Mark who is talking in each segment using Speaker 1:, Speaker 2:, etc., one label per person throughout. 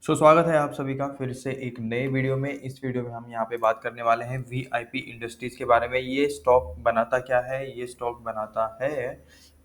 Speaker 1: स्वागत है आप सभी का फिर से एक नए वीडियो में। इस वीडियो में हम यहाँ पे बात करने वाले हैं वीआईपी इंडस्ट्रीज के बारे में। ये स्टॉक बनाता क्या है? ये स्टॉक बनाता है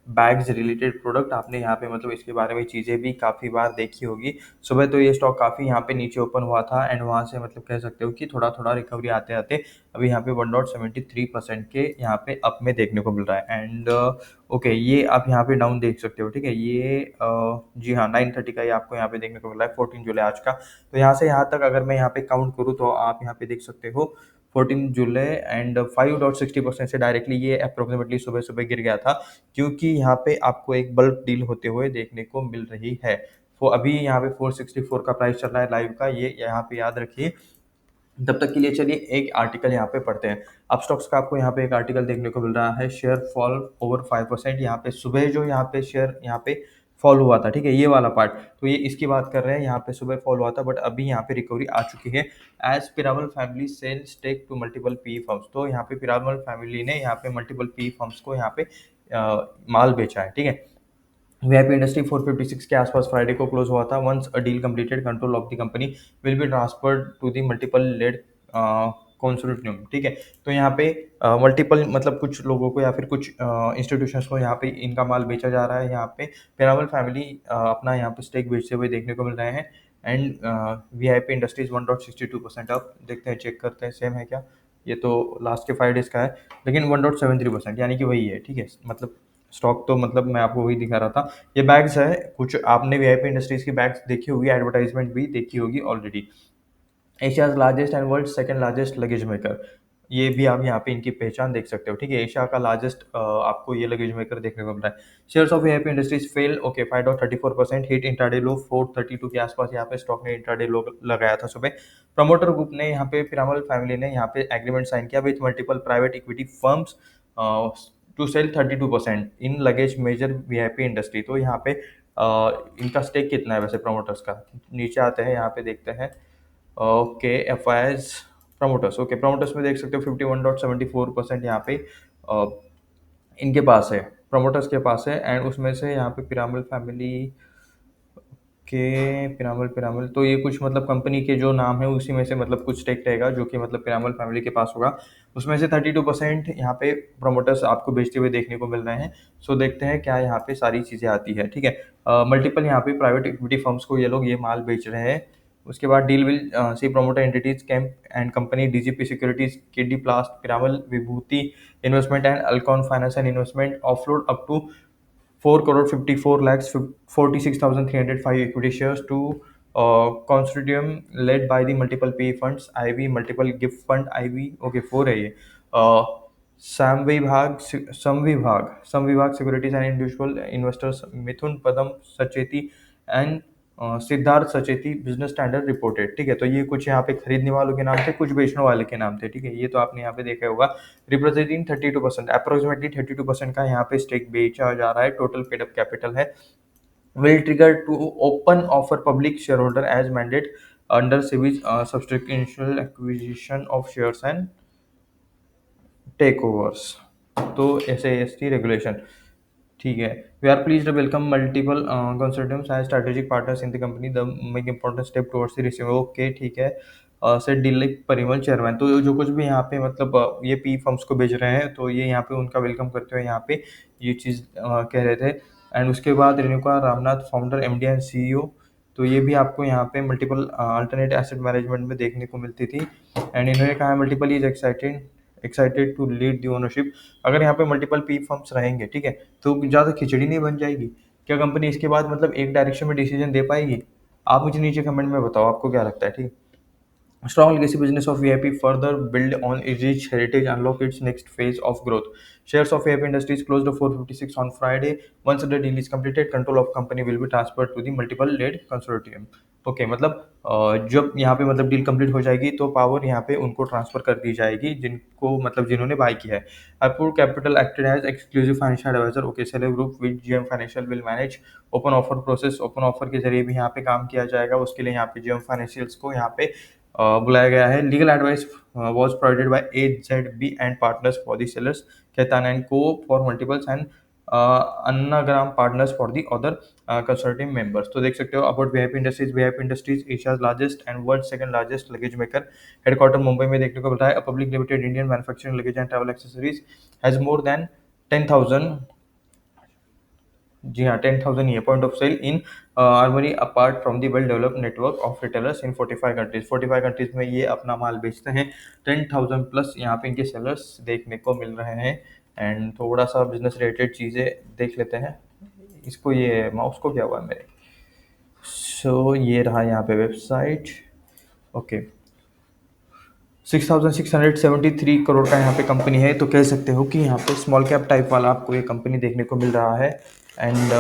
Speaker 1: बैग्स रिलेटेड प्रोडक्ट। आपने यहाँ पे मतलब इसके बारे में चीज़ें भी काफ़ी बार देखी होगी। सुबह तो ये स्टॉक काफ़ी यहाँ पे नीचे ओपन हुआ था एंड वहाँ से मतलब कह सकते हो कि थोड़ा थोड़ा रिकवरी आते आते अभी यहाँ पे 1.73% के यहाँ पे अप में देखने को मिल रहा है। एंड ओके, ये आप यहाँ पे डाउन देख सकते हो। ठीक है, ये जी हाँ 9:30 का ये आपको यहाँ पे देखने को मिल रहा है, 14 जुलाई आज का। तो यहाँ से यहाँ तक अगर मैं यहाँ पे काउंट करूँ तो आप यहाँ पे देख सकते हो 14 जुलाई एंड 5.60% से डायरेक्टली ये अप्रोक्सीमेटली सुबह सुबह गिर गया था, क्योंकि यहाँ पे आपको एक बल्क डील होते हुए देखने को मिल रही है। तो अभी यहाँ पे 464 का प्राइस चल रहा है लाइव का, ये यहाँ पे याद रखिए। तब तक के लिए चलिए एक आर्टिकल यहाँ पे पढ़ते हैं। अब स्टॉक्स का आपको यहाँ पे एक आर्टिकल देखने को मिल रहा है, शेयर फॉल ओवर 5%। यहाँ पे सुबह जो यहाँ पे शेयर यहाँ पे फॉल हुआ था, ठीक है, ये वाला पार्ट, तो ये इसकी बात कर रहे हैं। यहाँ पे सुबह फॉल हुआ था बट अभी यहाँ पे रिकवरी आ चुकी है। As Piramal family sell stake to multiple P firms. तो यहाँ पे पिरामल फैमिली ने यहाँ पे मल्टीपल पी फर्म्स को यहाँ पे माल बेचा है। ठीक है, वीआईपी इंडस्ट्री 456 के आसपास फ्राइडे को क्लोज हुआ था। Once a deal completed, control of the company will be transferred to the multiple led consortium. ठीक है, तो यहाँ पे मल्टीपल मतलब कुछ लोगों को या फिर कुछ इंस्टीट्यूशंस को यहाँ पे इनका माल बेचा जा रहा है। यहाँ पे पिरामल फैमिली अपना यहाँ पे स्टेक बेचते हुए देखने को मिल रहे हैं। And VIP industries 1.62% up. देखते हैं, चेक करते हैं सेम है क्या। ये तो लास्ट के 5 डेज का है, लेकिन 1.73% यानी कि वही है। ठीक है, मतलब स्टॉक तो मतलब मैं आपको वही दिखा रहा था। ये बैग्स है, कुछ आपने वीआईपी इंडस्ट्रीज की बैग्स देखी होगी, एडवर्टाइजमेंट भी देखी होगी already. Asia's largest and world second largest luggage maker, ये भी आप यहाँ पे इनकी पहचान देख सकते हो। ठीक है, एशिया का लार्जेस्ट आपको ये लगेज मेकर देखने को मिल रहा है। Shares of VIP Industries fell, okay 5.34%, hit intraday low 432 के आसपास यहाँ पे स्टॉक ने इंट्राडे लो लगाया था सुबह। प्रमोटर ग्रुप ने यहाँ पे पिरामल फैमिली ने यहाँ पे एग्रीमेंट साइन किया with multiple private equity firms to sell 32% in luggage major VIP industry. तो यहाँ पे इनका स्टेक कितना है वैसे प्रमोटर्स का, नीचे आते हैं यहाँ पे देखते हैं। Okay, F I S promoters, okay promoters में देख सकते हो 51.74% यहाँ पे इनके पास है, प्रमोटर्स के पास है। एंड उसमें से यहाँ पे पिरामल फैमिली के पिरामल पिरामल तो ये कुछ मतलब कंपनी के जो नाम है उसी में से मतलब कुछ स्टेक रहेगा जो कि मतलब पिरामल फैमिली के पास होगा। उसमें से 32% यहाँ पे प्रमोटर्स आपको बेचते हुए देखने को मिल रहे हैं। सो देखते हैं क्या यहाँ पे सारी चीज़ें आती है। ठीक है, मल्टीपल यहाँ पे प्राइवेट इक्विटी फर्म्स को ये लोग ये माल बेच रहे हैं। उसके बाद deal will see promoter entities Kemp and company DGP securities KD plast Piramal Vibhuti investment and Alcon finance and investment offload up to 4 crore 54 lakhs 46,305 equity shares to consortium led by the multiple PE funds, IV multiple gift fund, IV okay 4 है ये। uh, Samvibhag securities and individual investors Mithun Padam Sacheti and Siddharth Sacheti Business Standard reported. ठीक है, तो ये कुछ यहाँ पे खरीदने वालों के नाम थे, कुछ बेचने वाले के नाम थे। ठीक है, ये तो आपने यहाँ पे देखा होगा। रिप्रेजेंटिंग 32%, अप्रोक्सीमेटली 32% का यहाँ पे स्टेक बेचा जा रहा है। टोटल पेड अप कैपिटल है will trigger to open offer public shareholder as mandate under SEBI's substantial acquisition of shares and takeovers। तो SAST रेगुलेशन। ठीक है, we are please to welcome multiple consortiums as strategic partners in the company the make important step towards the receive. Okay ठीक है, set Dilip Parimal chairman. तो जो कुछ भी यहाँ पे मतलब ये पी फर्म्स को भेज रहे हैं, तो ये यहाँ पे उनका वेलकम करते हुए यहाँ पे ये चीज़ कह रहे थे। एंड उसके बाद Renuka Ramnath founder MD and CEO, तो ये भी आपको यहाँ पे मल्टीपल अल्टरनेट एसेट मैनेजमेंट में देखने को मिलती थी। एंड इन्होंने कहा multiple is excited to lead the ownership. अगर यहाँ पे मल्टीपल पी फर्म्स रहेंगे, ठीक है, तो ज़्यादा खिचड़ी नहीं बन जाएगी क्या? कंपनी इसके बाद मतलब एक डायरेक्शन में डिसीजन दे पाएगी? आप मुझे नीचे कमेंट में बताओ आपको क्या लगता है। ठीक है, strong legacy business of VIP further build on its rich heritage, unlock its next phase of growth. Shares of VIP Industries closed at 456 on Friday. Once the deal is completed, control of company will be transferred to the multiple led consortium. Okay मतलब जब यहाँ पे मतलब deal complete हो जाएगी तो power यहाँ पे उनको ट्रांसफर कर दी जाएगी जिनको मतलब जिन्होंने बाय किया है। अपूर capital acted as exclusive financial adviser. Okay, सेलेब group with JM financial will manage open offer process. Open offer के जरिए भी यहाँ पे काम किया जाएगा, उसके लिए यहाँ पे जीएम फाइनेंशियल्स को यहाँ पे बुलाया गया है। Legal advice was provided by AZB and partners for the sellers, Ketan and Co for multiples and Anagram partners for the other consorting members. तो देख सकते हो about VIP Industries Asia's largest and world second largest luggage maker, headquarter Mumbai में देखने को मिल रहा है। Public limited Indian manufacturing luggage and travel accessories has more than 10,000, जी हाँ 10,000 ये point of sale in armory apart from the well developed network of retailers in 45 countries. 45 countries में ये अपना माल बेचते हैं। 10,000 प्लस यहाँ पे इनके सेलर्स देखने को मिल रहे हैं। एंड थोड़ा सा बिजनेस रिलेटेड चीज़ें देख लेते हैं। इसको ये माउस को क्या हुआ है मेरे, सो ये रहा यहाँ पे वेबसाइट। ओके 6,673 करोड़ का यहाँ पे कंपनी है। तो कह सकते हो कि यहाँ पे स्मॉल कैप टाइप वाला आपको ये कंपनी देखने को मिल रहा है। And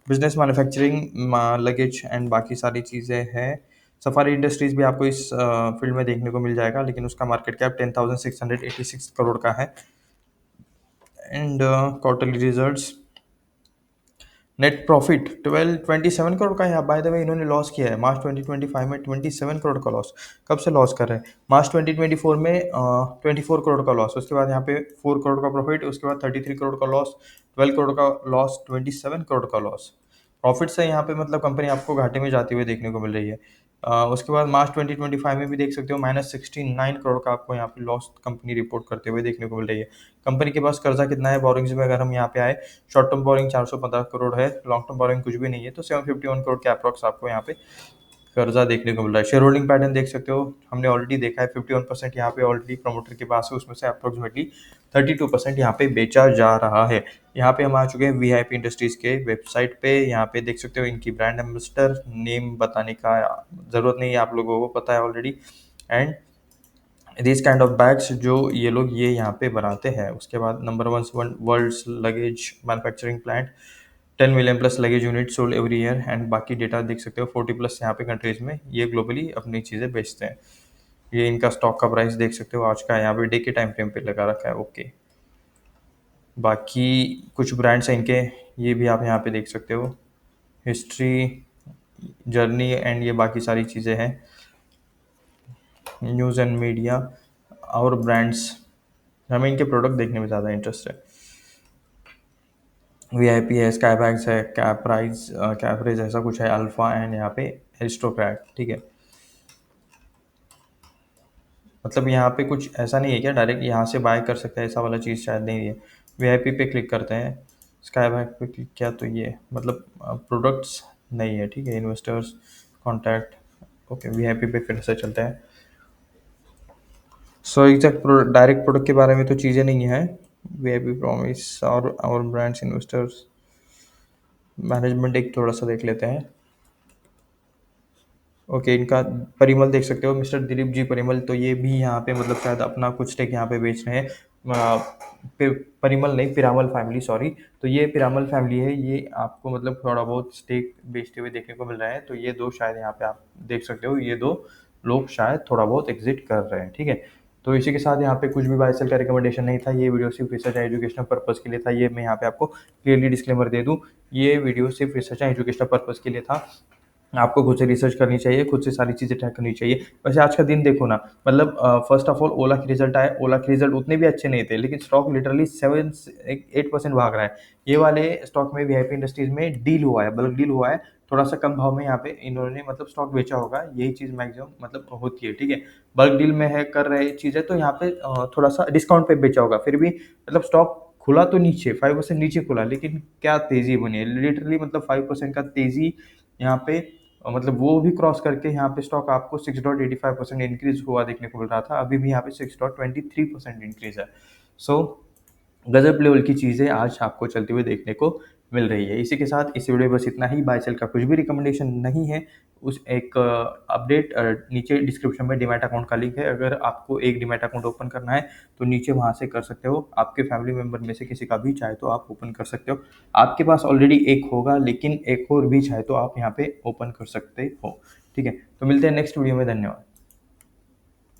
Speaker 1: business manufacturing luggage and बाकी सारी चीज़ें हैं। सफारी इंडस्ट्रीज भी आपको इस फील्ड में देखने को मिल जाएगा, लेकिन उसका मार्केट कैप 10,686 करोड़ का है। And quarterly results, net profit 27 crore का है। बाय द वे इन्होंने लॉस किया है मार्च 2025 में 27 करोड़ का लॉस। कब से लॉस कर रहे हैं? मार्च 2024 में 24 करोड़ का लॉस, उसके बाद यहाँ पे 4 करोड़ का प्रॉफिट, उसके बाद 33 करोड़ का लॉस, 12 करोड़ का लॉस, 27 करोड़ का लॉस। प्रॉफिट से यहाँ पे मतलब कंपनी आपको घाटे में जाती हुई देखने को मिल रही है। उसके बाद मार्च 2025 में भी देख सकते हो -69 करोड़ का आपको यहाँ पे लॉस कंपनी रिपोर्ट करते हुए देखने को मिल रही है। कंपनी के पास कर्जा कितना है बोरिंग्स में अगर हम यहाँ पे आए, शॉर्ट टर्म बोरिंग 415 करोड़ है, लॉन्ग टर्म बोरिंग कुछ भी नहीं है, तो 751 करोड़ के अप्रॉक्स आपको यहाँ पे कर्जा देखने को मिल रहा है। शेयर होल्डिंग पैटर्न देख सकते हो, हमने ऑलरेडी देखा है 51% यहाँ पे ऑलरेडी प्रमोटर के पास है, उसमें से अप्रोक्सीमेटली 32% यहाँ पे बेचा जा रहा है। यहाँ पे हम आ चुके हैं वीआईपी इंडस्ट्रीज के वेबसाइट पे। यहाँ पे देख सकते हो इनकी ब्रांड एम्बेसडर, नेम बताने का ज़रूरत नहीं है, आप लोगों को पता है already. And this kind of bags जो ये लोग ये यहाँ पे बनाते हैं। उसके बाद number 1 world's luggage manufacturing plant, 10 million plus luggage unit sold every year. And बाकी डेटा देख सकते हो 40 प्लस यहाँ पे कंट्रीज में ये ग्लोबली अपनी चीज़ें बेचते हैं। ये इनका स्टॉक का प्राइस देख सकते हो आज का, यहाँ पे डे के टाइम फ्रेम पे लगा रखा है। ओके बाकी कुछ ब्रांड्स हैं इनके, ये भी आप यहाँ पे देख सकते हो, हिस्ट्री, जर्नी एंड ये बाकी सारी चीज़ें हैं। न्यूज़ एंड मीडिया और ब्रांड्स, हमें इनके प्रोडक्ट देखने में ज़्यादा इंटरेस्ट है। वीआईपी है, स्काई बैग्स है, कैपराइज कैपरेज ऐसा कुछ है, अल्फा एंड यहाँ पे एरिस्टोक्रैट। ठीक है, मतलब यहाँ पे कुछ ऐसा नहीं है क्या डायरेक्ट यहाँ से बाय कर सकते हैं, ऐसा वाला चीज़ शायद नहीं है। वीआईपी पे क्लिक करते हैं, स्काई बैग पे क्लिक किया तो ये मतलब प्रोडक्ट्स नहीं है। ठीक है, इन्वेस्टर्स कॉन्टैक्ट, ओके वीआईपी पे फिर से चलते हैं। सो एग्जैक्ट डायरेक्ट प्रोडक्ट के बारे में तो चीज़ें नहीं है। वीआईपी प्रॉमिस और ब्रांड्स, इन्वेस्टर्स, मैनेजमेंट एक थोड़ा सा देख लेते हैं। ओके इनका परिमल देख सकते हो, मिस्टर दिलीप जी परिमल, तो ये भी यहाँ पे मतलब शायद अपना कुछ स्टेक यहाँ पे बेच रहे हैं। परिमल नहीं, पिरामल फैमिली, सॉरी। तो ये पिरामल फैमिली है, ये आपको मतलब थोड़ा बहुत स्टेक बेचते हुए देखने को मिल रहा है। तो ये दो शायद यहाँ पे आप देख सकते हो, ये दो लोग शायद थोड़ा बहुत एग्जिट कर रहे हैं। ठीक है, तो इसी के साथ यहाँ पे कुछ भी बाय सेल का रिकमेंडेशन नहीं था। ये वीडियो सिर्फ रिसर्च एंड एजुकेशनल पर्पज़ के लिए था। ये मैं यहाँ पे आपको क्लियरली डिस्क्लेमर दे दूँ, ये वीडियो सिर्फ रिसर्च एंड एजुकेशनल पर्पज़ के लिए था। आपको खुद से रिसर्च करनी चाहिए, खुद से सारी चीज़ें ट्रैक करनी चाहिए। वैसे आज का दिन देखो ना, मतलब फर्स्ट ऑफ ऑल ओला के रिजल्ट आए, ओला के रिजल्ट उतने भी अच्छे नहीं थे, लेकिन स्टॉक लिटरली 7-8% भाग रहा है। ये वाले स्टॉक में वीआईपी इंडस्ट्रीज में डील हुआ है, बल्क डील हुआ है, थोड़ा सा कम भाव में यहाँ पे इन्होंने मतलब स्टॉक बेचा होगा, यही चीज़ मैक्सिमम मतलब होती है। ठीक है, बल्क डील में है कर रहे चीज़ है, तो यहाँ पे थोड़ा सा डिस्काउंट पे बेचा होगा। फिर भी मतलब स्टॉक खुला तो नीचे 5% नीचे खुला, लेकिन क्या तेज़ी बनी है, लिटरली मतलब 5% का तेज़ी यहाँ पे मतलब वो भी क्रॉस करके यहाँ पे स्टॉक आपको 6.85% इंक्रीज हुआ देखने को मिल रहा था। अभी भी यहाँ पे 6.23% इंक्रीज है। सो गजब लेवल की चीज़ें आज आपको चलते हुए देखने को मिल रही है। इसी के साथ इस वीडियो में बस इतना ही। बाय सेल का कुछ भी रिकमेंडेशन नहीं है। उस एक अपडेट नीचे डिस्क्रिप्शन में डीमैट अकाउंट का लिंक है, अगर आपको एक डीमैट अकाउंट ओपन करना है तो नीचे वहाँ से कर सकते हो। आपके फैमिली मेम्बर में से किसी का भी चाहे तो आप ओपन कर सकते हो। आपके पास ऑलरेडी एक होगा, लेकिन एक और भी चाहे तो आप यहाँ पे ओपन कर सकते हो। ठीक है, तो मिलते हैं नेक्स्ट वीडियो में, धन्यवाद।